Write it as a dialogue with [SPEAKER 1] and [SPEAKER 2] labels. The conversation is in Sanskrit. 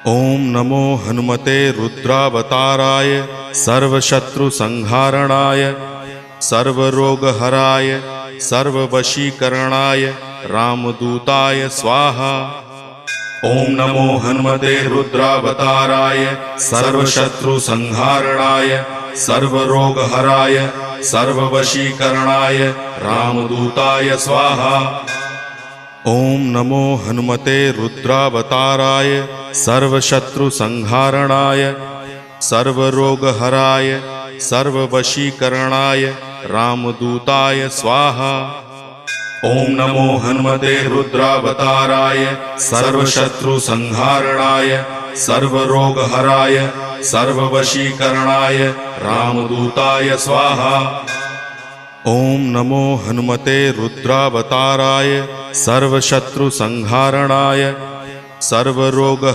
[SPEAKER 1] ओम नमो हनुमते रुद्रावताराय सर्वशत्रुसंहारणाय सर्वरोगहराय सर्ववशीकरणाय रामदूताय स्वाहा। ओम नमो हनुमते रुद्रावताराय सर्वशत्रुसंहारणाय सर्वरोगहराय सर्ववशीकरणाय रामदूताय स्वाहा। ओम नमो हनुमते रुद्रावताराय सर्वशत्रुसंहारणाय सर्वरोगहराय सर्ववशीकरणाय रामदूताय स्वाहा। ओम नमो हनुमते रुद्रावताराय सर्वशत्रुसंहारणाय सर्वरोगहराय सर्ववशीकरणाय रामदूताय स्वाहा। ओम नमो हनुमते रुद्रावताराय सर्वशत्रुसंहारणाय सर्वरोग